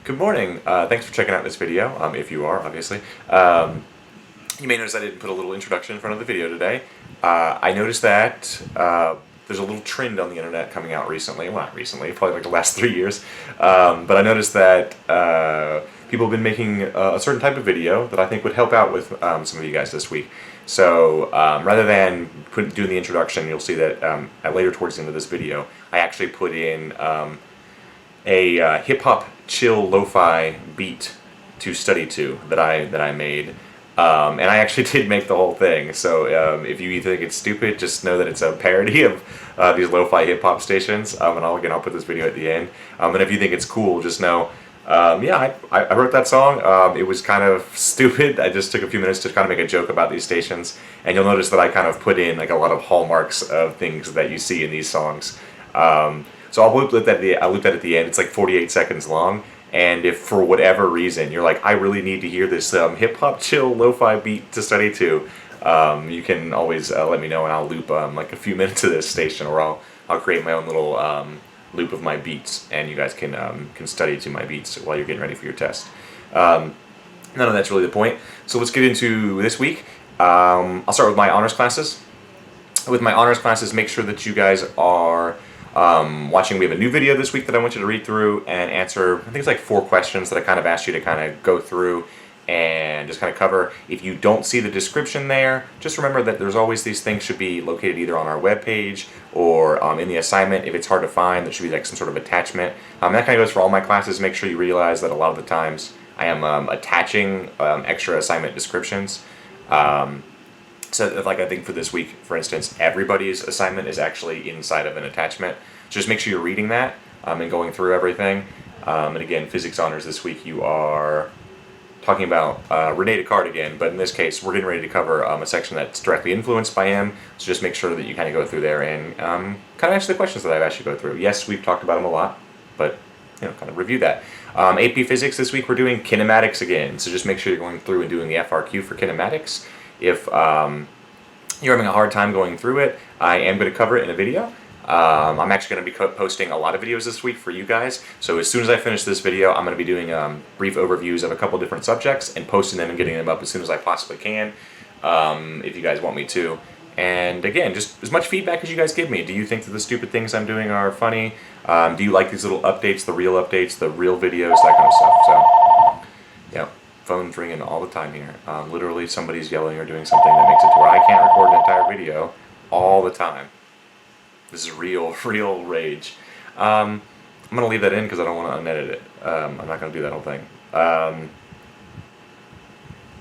Good morning. Thanks for checking out this video, if you are, obviously. You may notice I didn't put a little introduction in front of the video today. I noticed that there's a little trend on the internet coming out recently. Well, not recently, probably like the last 3 years. But I noticed that people have been making a certain type of video that I think would help out with some of you guys this week. So rather than doing the introduction, you'll see that later towards the end of this video, I actually put in a hip-hop chill lo-fi beat to study to that I made. And I actually did make the whole thing, so if you think it's stupid, just know that it's a parody of these lo-fi hip-hop stations, and I'll put this video at the end. And if you think it's cool, just know, yeah, I wrote that song. It was kind of stupid. I just took a few minutes to kind of make a joke about these stations, and you'll notice that I kind of put in like a lot of hallmarks of things that you see in these songs. So I'll loop that at the end. It's like 48 seconds long. And if for whatever reason you're like, I really need to hear this hip-hop chill lo-fi beat to study to, you can always let me know, and I'll loop like a few minutes of this station, or I'll create my own little loop of my beats, and you guys can study to my beats while you're getting ready for your test. None of that's really the point. So let's get into this week. I'll start with my honors classes. With my honors classes, make sure that you guys are watching. We have a new video this week that I want you to read through and answer. I think it's like 4 questions that I kind of asked you to kind of go through and just kind of cover. If you don't see the description there, just remember that there's always these things should be located either on our webpage or in the assignment. If it's hard to find, there should be like some sort of attachment. That kind of goes for all my classes. Make sure you realize that a lot of the times I am attaching extra assignment descriptions. So like I think for this week, for instance, everybody's assignment is actually inside of an attachment. So just make sure you're reading that and going through everything. And again, physics honors this week, you are talking about Rene Descartes again, but in this case, we're getting ready to cover a section that's directly influenced by him. So just make sure that you kind of go through there and kind of answer the questions that I've asked you to go through. Yes, we've talked about them a lot, but kind of review that. AP Physics this week, we're doing kinematics again. So just make sure you're going through and doing the FRQ for kinematics. If you're having a hard time going through it, I am going to cover it in a video. I'm actually going to be posting a lot of videos this week for you guys. So as soon as I finish this video, I'm going to be doing brief overviews of a couple different subjects and posting them and getting them up as soon as I possibly can, if you guys want me to. And again, just as much feedback as you guys give me. Do you think that the stupid things I'm doing are funny? Do you like these little updates, the real videos, that kind of stuff? So, yeah. Phone's ringing all the time here. Literally somebody's yelling or doing something that makes it to where I can't record an entire video all the time. This is real rage. I'm going to leave that in because I don't want to unedit it. I'm not going to do that whole thing.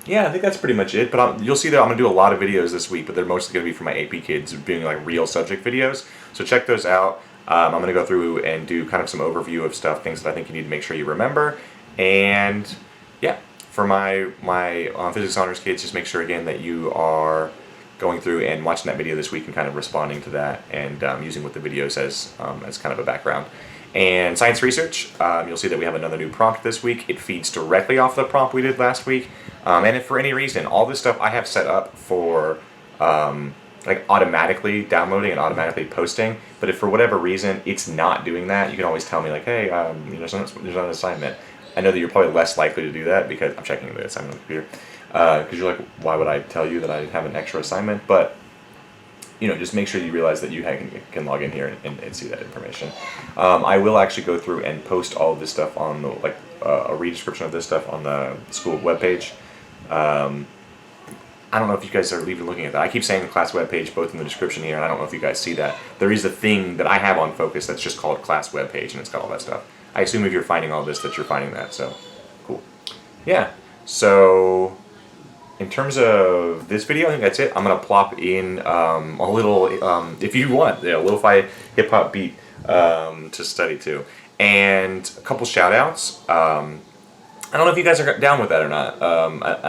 Yeah, I think that's pretty much it. But you'll see that I'm going to do a lot of videos this week, but they're mostly going to be for my AP kids doing like real subject videos. So check those out. I'm going to go through and do kind of some overview of stuff, things that I think you need to make sure you remember. And yeah. For my physics honors kids, just make sure again that you are going through and watching that video this week and kind of responding to that and using what the video says as kind of a background. And science research, you'll see that we have another new prompt this week. It feeds directly off the prompt we did last week. And if for any reason, all this stuff I have set up for like automatically downloading and automatically posting, but if for whatever reason it's not doing that, you can always tell me like, hey, there's not an assignment. I know that you're probably less likely to do that because I'm checking the assignment on the computer. Because you're like, why would I tell you that I have an extra assignment? But just make sure you realize that you can log in here and see that information. I will actually go through and post all of this stuff on the a re-description of this stuff on the school webpage. I don't know if you guys are even looking at that. I keep saying the class webpage both in the description here, and I don't know if you guys see that. There is a thing that I have on Focus that's just called class webpage, and it's got all that stuff. I assume if you're finding all this that you're finding that, so cool. Yeah, so in terms of this video, I think that's it. I'm going to plop in a little, if you want, lo-fi hip-hop beat to study to. And a couple shout-outs. I don't know if you guys are down with that or not.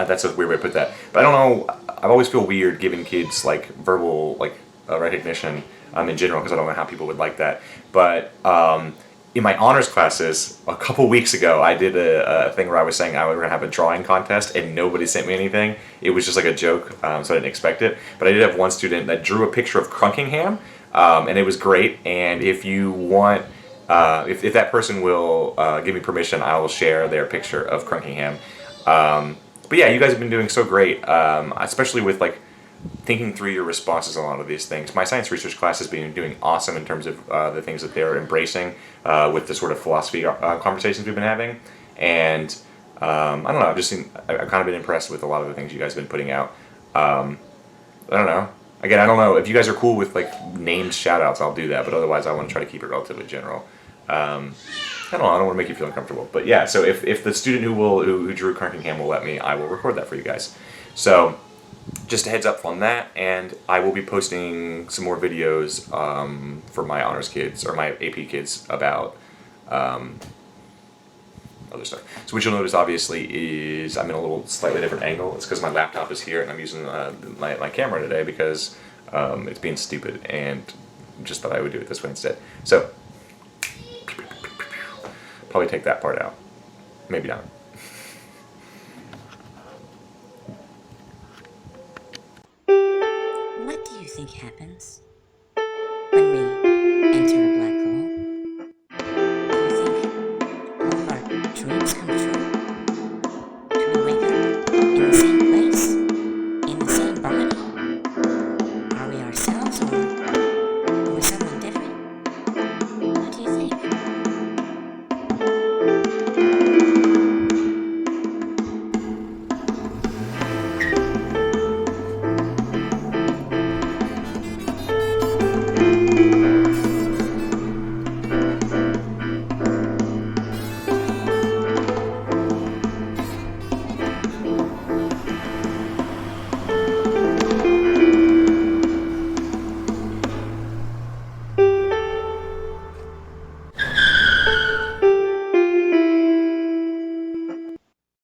That's a weird way to put that. But I don't know, I always feel weird giving kids like verbal recognition in general because I don't know how people would like that. But in my honors classes, a couple weeks ago, I did a thing where I was saying we were going to have a drawing contest, and nobody sent me anything. It was just like a joke, so I didn't expect it. But I did have one student that drew a picture of Crunkingham, and it was great. And if you want if that person will give me permission, I will share their picture of Crunkingham. But yeah, you guys have been doing so great, especially with like thinking through your responses on a lot of these things. My science research class has been doing awesome in terms of the things that they're embracing with the sort of philosophy conversations we've been having. And I don't know, I've kind of been impressed with a lot of the things you guys have been putting out. I don't know. Again, I don't know if you guys are cool with like named shout outs, I'll do that, but otherwise I want to try to keep it relatively general. I don't know, I don't want to make you feel uncomfortable. But yeah, so if the student who drew Crankingham will let me, I will record that for you guys. So just a heads up on that, and I will be posting some more videos for my honors kids or my AP kids about other stuff. So what you'll notice obviously is I'm in a little slightly different angle. It's because my laptop is here and I'm using my camera today because it's being stupid, and just thought I would do it this way instead. So probably take that part out. Maybe not. What do you think happens